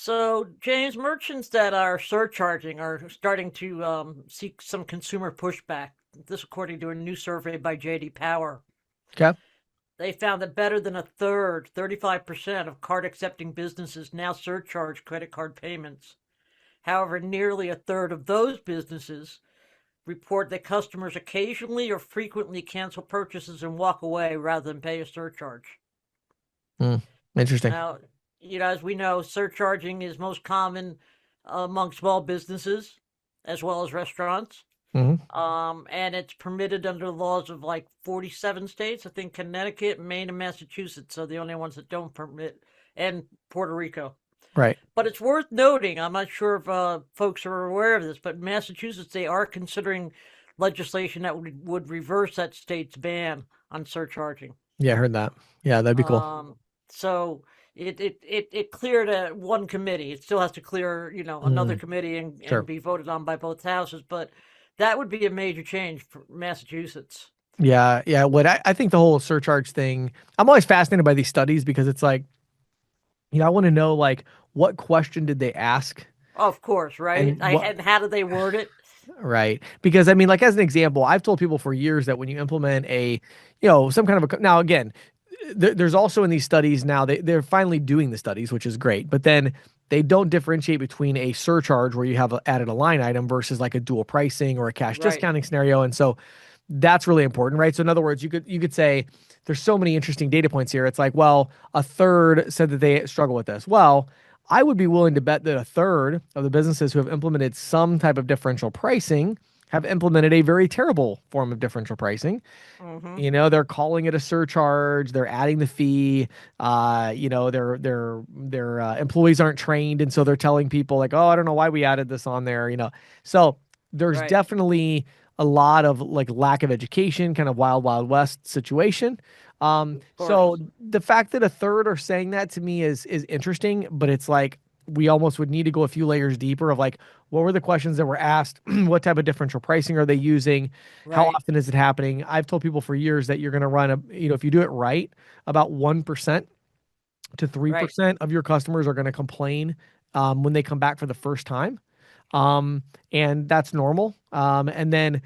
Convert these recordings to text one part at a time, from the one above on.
So, James, merchants that are surcharging are starting to seek some consumer pushback. This, according to a new survey by JD Power. Okay. They found that better than a third, 35% of card accepting businesses now surcharge credit card payments. However, nearly a third of those businesses report that customers occasionally or frequently cancel purchases and walk away rather than pay a surcharge. Hmm. Interesting. Now, as we know, surcharging is most common among small businesses as well as restaurants. Hmm. And it's permitted under the laws of like 47 states. I think Connecticut, Maine, and Massachusetts are the only ones that don't permit, and Puerto Rico. Right. But it's worth noting, I'm not sure if folks are aware of this, but in Massachusetts, they are considering legislation that would reverse that state's ban on surcharging. Yeah, I heard that. Yeah, that'd be cool. Um, so it cleared one committee. It still has to clear, another Mm, committee and sure. be voted on by both houses. But that would be a major change for Massachusetts. Yeah, yeah. What I think the whole surcharge thing, I'm always fascinated by these studies because it's like, I want to know like what question did they ask Of course, right? and what, And how do they word it? right? Because I mean, like as an example, I've told people for years that when you implement some kind of now again, there's also in these studies now they're finally doing the studies, which is great, but then they don't differentiate between a surcharge where you have added a line item versus like a dual pricing or a cash Right, discounting scenario. And so that's really important, right? So in other words, you could say there's so many interesting data points here. It's like, well, a third said that they struggle with this. Well, I would be willing to bet that a third of the businesses who have implemented some type of differential pricing have implemented a very terrible form of differential pricing. hmm They're calling it a surcharge. They're adding the fee. Their employees aren't trained, and so they're telling people like, "Oh, I don't know why we added this on there." So there's right. definitely a lot of like lack of education, kind of wild, wild west situation. Of So course, the fact that a third are saying that to me is interesting, but it's like we almost would need to go a few layers deeper of like what were the questions that were asked, what type of differential pricing are they using, how right, often is it happening? I've told people for years that you're going to run if you do it right, about 1% to right. 3% of your customers are going to complain when they come back for the first time. Um, and that's normal. And then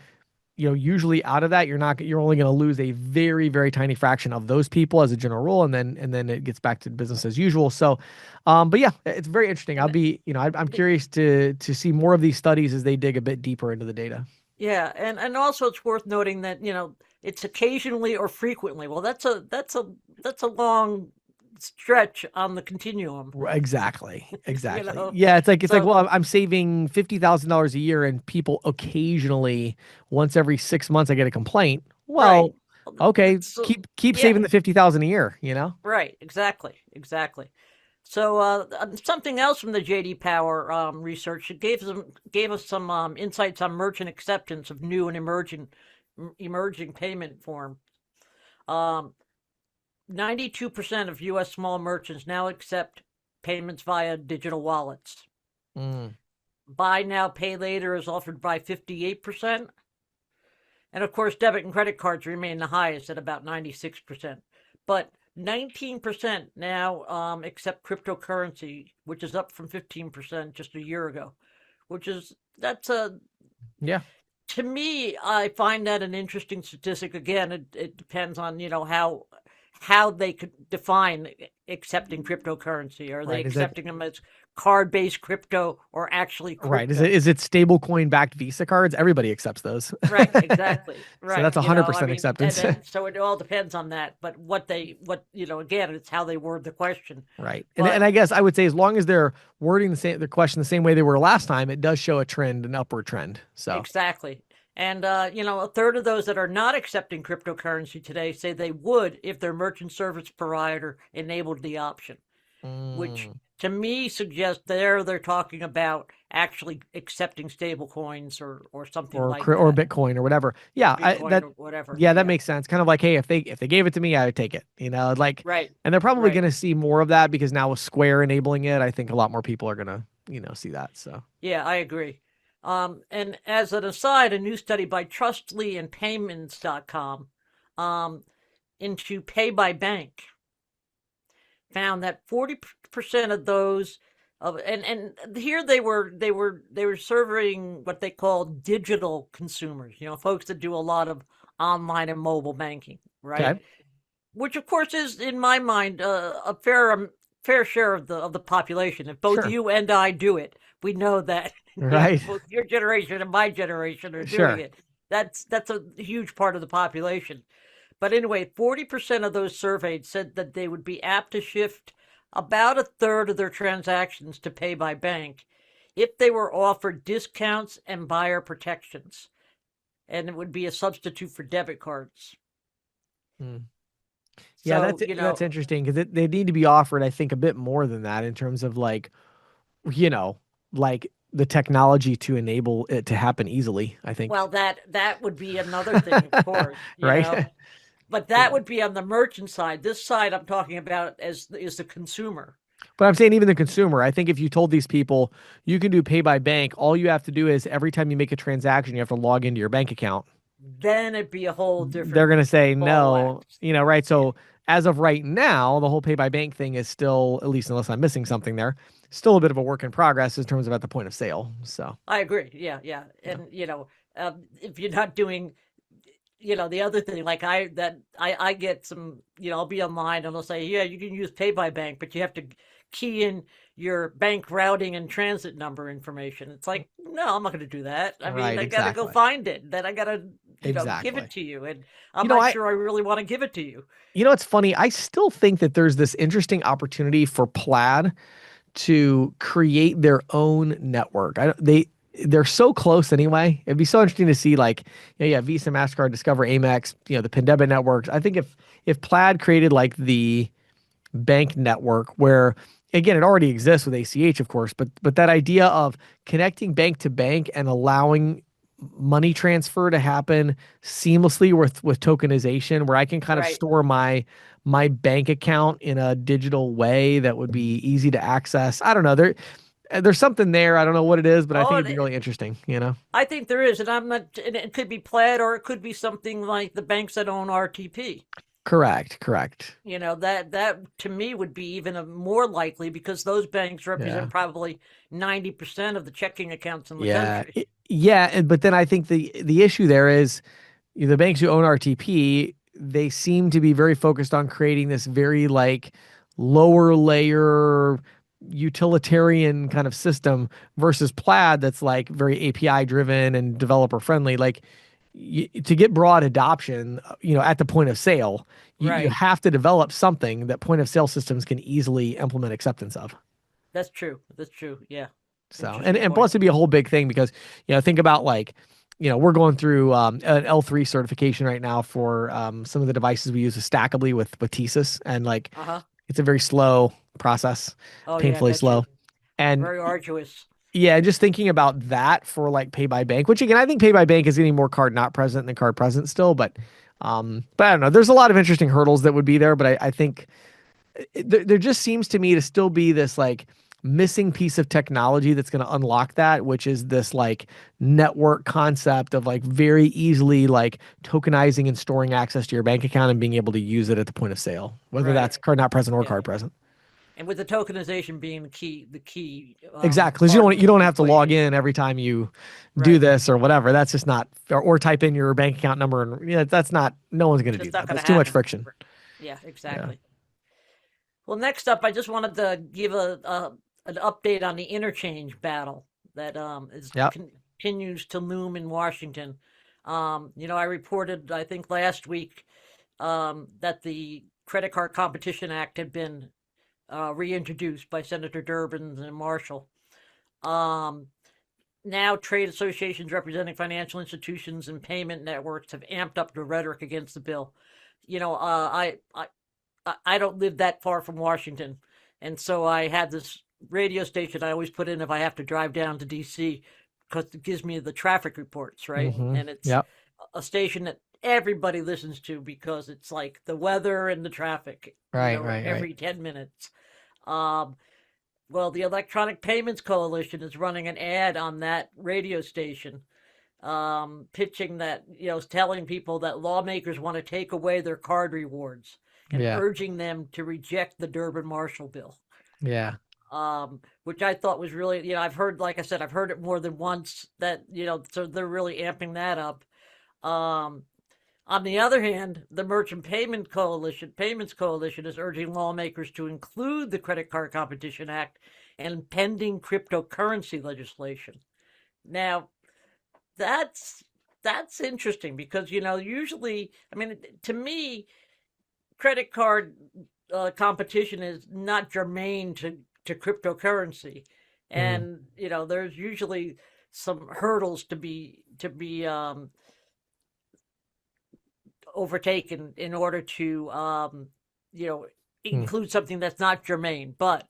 usually out of that, you're only going to lose a very, very tiny fraction of those people as a general rule. And then it gets back to business as usual. So, but yeah, it's very interesting. And I'm curious to see more of these studies as they dig a bit deeper into the data. yeah, and also it's worth noting that it's occasionally or frequently. Well, that's a long stretch on the continuum. Exactly. you Exactly. know, Yeah, it's like, so well, I'm saving $50,000 a year, and people occasionally, once every 6 months, I get a complaint. right. Well, okay, So keep yeah, saving the 50,000 a year. right, exactly. So something else from the JD Power research, it gave us some insights on merchant acceptance of new and emerging payment form. Um, 92% of U.S. small merchants now accept payments via digital wallets. Mm, Buy now, pay later is offered by 58%. And of course, debit and credit cards remain the highest at about 96%. But 19% now accept cryptocurrency, which is up from 15% just a year ago, that's a, yeah. to me, I find that an interesting statistic. Again, it depends on, how they could define accepting cryptocurrency. Are they Right. Is it accepting them as card-based crypto or actually right? Is it crypto? is it stable coin backed Visa cards? Everybody accepts those. Right, exactly. So Right. that's a hundred percent acceptance. And so it all depends on that. But again, it's how they word the question. Right. And But I guess I would say as long as they're wording the question the same way they were last time, it does show a trend, an upward trend. So exactly. And, a third of those that are not accepting cryptocurrency today say they would if their merchant service provider enabled the option, which mm, to me suggests they're talking about actually accepting stable coins or something like or that, Bitcoin or whatever. or Yeah, I Bitcoin that or whatever. yeah, that Yeah. makes sense. Kind of like, hey, if they gave it to me, I would take it. Like, Right. and they're probably Right. going to see more of that because now with Square enabling it, I think a lot more people are going to see that. So Yeah, I agree. And as an aside, a new study by Trustly and Payments.com um, into Pay by Bank found that 40% of those And here they were serving what they call digital consumers, folks that do a lot of online and mobile banking, right? Okay. Which of course is, in my mind, a fair share of the population. If both Sure. you and I do it, we know that Right. both your generation and my generation are doing Sure. it. That's a huge part of the population. But anyway, 40% of those surveyed said that they would be apt to shift about a third of their transactions to pay by bank if they were offered discounts and buyer protections, and it would be a substitute for debit cards. Hmm. Yeah, So, that's interesting because they need to be offered, I think, a bit more than that in terms of like, you know, like the technology to enable it to happen easily, I think. well, that would be another thing, of course, Right? but that Yeah. would be on the merchant side. This side I'm talking about as is the consumer. But I'm saying even the consumer, I think if you told these people you can do pay by bank, all you have to do is every time you make a transaction, you have to log into your bank account. Then it'd be a whole They're different going to say ball of no, wax. right? Yeah. So as of right now, the whole pay by bank thing is still, at least unless I'm missing something there, still a bit of a work in progress in terms of at the point of sale. So, I agree. Yeah, yeah. yeah. And if you're not doing, the other thing, like I get some, I'll be online and they'll say, yeah, you can use pay by bank, but you have to key in your bank routing and transit number information. It's like, no, I'm not going to do that. I mean, Right, I got to go exactly. find it. Then I got to, give Exactly. it to you. And I'm You know, not I sure I really want to give it to you. it's funny. I still think that there's this interesting opportunity for Plaid to create their own network. They're so close anyway. It'd be so interesting to see like, yeah, Visa, Mastercard, Discover, Amex, the Pandemic networks. I think if Plaid created like the bank network where again it already exists with ACH of course, but that idea of connecting bank to bank and allowing money transfer to happen seamlessly with tokenization where I can kind of Right. store my bank account in a digital way that would be easy to access. I don't know. There's something there. I don't know what it is, but I think Oh, it'd be really interesting. I think there is, and I'm not. And it could be Plaid, or it could be something like the banks that own RTP. Correct, correct. That to me would be even more likely because those banks Yeah. represent probably 90% of the checking accounts in the Yeah. country. Yeah, but then I think the issue there is the banks who own RTP, they seem to be very focused on creating this very like lower layer utilitarian kind of system versus Plaid that's like very API driven and developer friendly. Like to get broad adoption, at the point of sale, you Right. have to develop something that point of sale systems can easily implement acceptance of. That's true. That's true. Yeah. So, and Interesting and point. plus it'd be a whole big thing because think about like we're going through an L3 certification right now for some of the devices we use stackably with TSYS, and like Uh-huh. it's a very slow process, Oh yeah, I painfully bet you. slow. And Very arduous. yeah, just thinking about that for like pay by bank, which again I think pay by bank is getting more card not present than card present still, but I don't know. There's a lot of interesting hurdles that would be there, but I think there just seems to me to still be this like missing piece of technology that's going to unlock that, which is this like network concept of like very easily like tokenizing and storing access to your bank account and being able to use it at the point of sale, whether Right. that's card not present or Yeah. card present. And with the tokenization being the key Exactly, because part of you the don't have to log equation. in every time you do Right. this or whatever. That's just not, or type in your bank account number, and that's not. No one's going to do Just not that. going That's to too much happen. friction. Yeah, Yeah. exactly. Well, next up, I just wanted to give an update on the interchange battle that Yep. continues to loom in Washington. I reported, I think last week, that the Credit Card Competition Act had been reintroduced by Senator Durbin and Marshall. Um, Now, trade associations representing financial institutions and payment networks have amped up the rhetoric against the bill. I don't live that far from Washington, and so I had this radio station I always put in if I have to drive down to D.C. because it gives me the traffic reports, right? Mm-hmm. And it's Yep. a station that everybody listens to because it's like the weather and the traffic, Right. Right. Right. every 10 minutes. Um, well, the Electronic Payments Coalition is running an ad on that radio station, pitching that, telling people that lawmakers want to take away their card rewards and Yeah. urging them to reject the Durbin Marshall bill. Yeah. which I thought was really, I've heard, like I said, I've heard it more than once that, so they're really amping that up. Um, on the other hand, the Payments Coalition is urging lawmakers to include the Credit Card Competition Act and pending cryptocurrency legislation. Now, that's that's interesting because usually, I mean, to me, credit card competition is not germane to cryptocurrency, Mhm. and there's usually some hurdles to be overtaken in order to you know Mm. include something that's not germane. But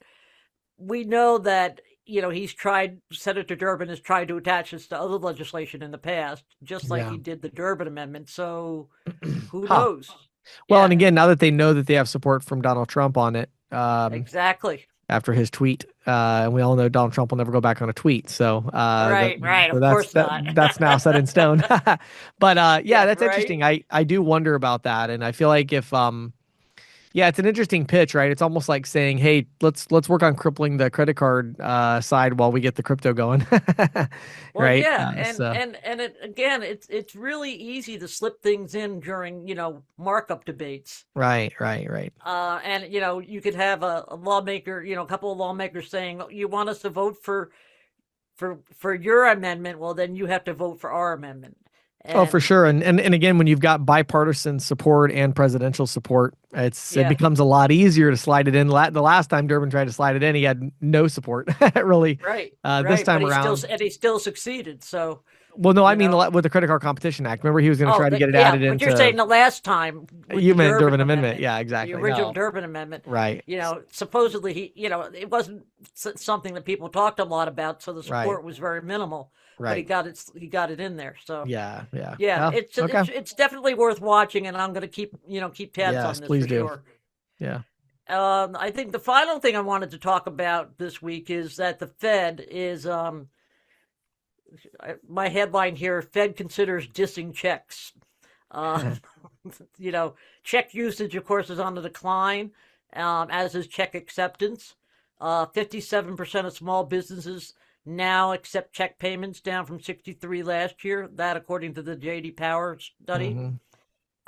we know that he's tried. Senator Durbin has tried to attach this to other legislation in the past, just like Yeah. he did the Durbin Amendment. So who Huh. knows? Well, and Yeah, again, now that they know that they have support from Donald Trump on it, exactly. after his tweet, and we all know Donald Trump will never go back on a tweet, so Right, right. so Of course not. that's now set in stone. But yeah, Yeah, that's right. interesting. I do wonder about that, and I feel like if yeah, it's an interesting pitch, right? It's almost like saying, "Hey, let's work on crippling the credit card side while we get the crypto going," Well, right? yeah, and So and and it again, it's really easy to slip things in during markup debates. right. And you could have a lawmaker, a couple of lawmakers saying, "Oh, you want us to vote for your amendment? Well, then you have to vote for our amendment." Oh, for And sure. And again, when you've got bipartisan support and presidential support, it yeah, becomes a lot easier to slide it in. The last time Durbin tried to slide it in, he had no support really. right, This right. But time around, he still succeeded. So well, no, I you mean know, with the Credit Card Competition Act. Remember, he was going to oh, try to get it yeah. added But you're into. saying the last time with the You meant Durbin Durbin Amendment? Amendment, Yeah, the exactly. original No, Durbin Amendment, right, supposedly it wasn't something that people talked a lot about, so the right, support was very minimal. But right. he got it in there. So Yeah. yeah, Oh, okay. it's definitely worth watching, and I'm going to keep tabs Yes, on this please for do. sure. Yeah. I think the final thing I wanted to talk about this week is that the Fed is my headline here: Fed considers dissing checks. Uh, you know, check usage, of course, is on the decline, as is check acceptance. 57% of small businesses now accept check payments, down from 63 last year. That, according to the J.D. Power study. hmm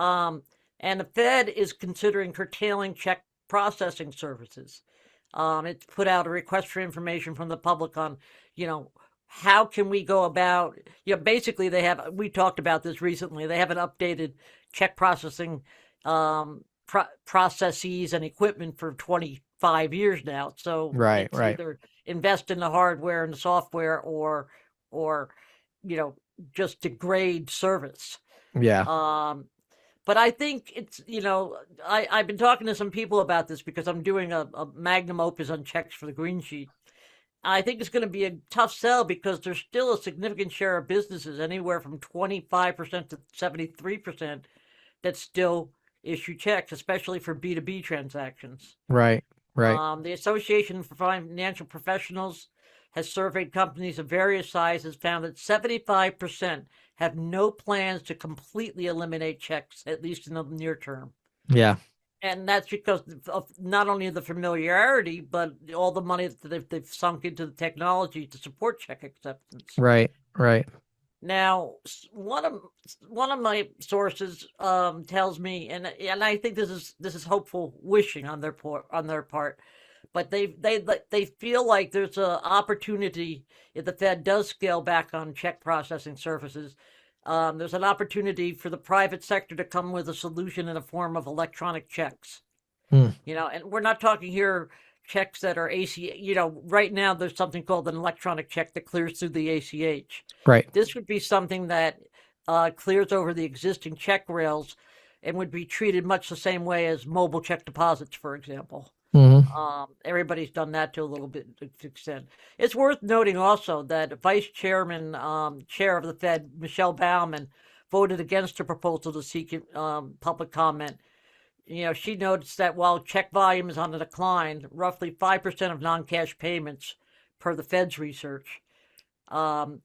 Um, and the Fed is considering curtailing check processing services. It's put out a request for information from the public on, you know, how can we go about, basically we talked about this recently. They have an updated check processing processes and equipment for 25 years now. So it's Right. either invest in the hardware and the software or, you know, just degrade service. Yeah. Um, but I think I've been talking to some people about this because I'm doing a magnum opus on checks for the Green Sheet. I think it's going to be a tough sell because there's still a significant share of businesses, anywhere from 25% to 73%, that still issue checks, especially for B2B transactions. Right. Right. The Association for Financial Professionals has surveyed companies of various sizes, found that 75% have no plans to completely eliminate checks, at least in the near term. Yeah. And that's because of not only the familiarity, but all the money that they've sunk into the technology to support check acceptance. Right. Now, one of my sources tells me, and I think this is hopeful wishing on their part, but they feel like there's an opportunity if the Fed does scale back on check processing services. There's an opportunity for the private sector to come with a solution in the form of electronic checks. Hmm. And we're not talking here checks that are AC. Right now there's something called an electronic check that clears through the ACH. Right. This would be something that clears over the existing check rails and would be treated much the same way as mobile check deposits, for example. hmm Everybody's done that to a little bit extent. It's worth noting also that Chair of the Fed, Michelle Bauman, voted against a proposal to seek public comment. She notes that while check volume is on the decline, roughly 5% of non-cash payments, per the Fed's research, um,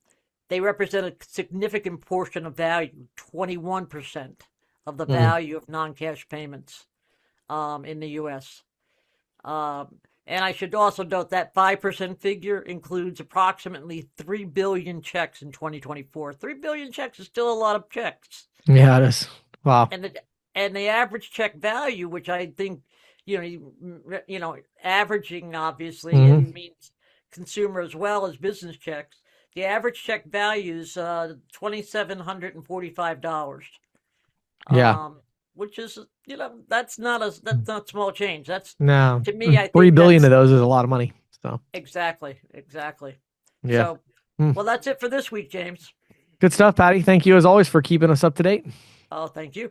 they represent a significant portion of value, 21% of the Mm. value of non-cash payments in the U.S. Um, And I should also note that 5% figure includes approximately 3 billion checks in 2024. 3 billion checks is still a lot of checks. Yeah, it is. Wow. And the average check value, which I think, averaging obviously Hmm. and means consumer as well as business checks. The average check value is $2,745. Yeah. Which is, that's not small change. That's, No. to me, I 3 billion think of those is a lot of money. So exactly. yeah. So, Mm. well, that's it for this week, James. Good stuff, Patty. Thank you as always for keeping us up to date. Oh, thank you.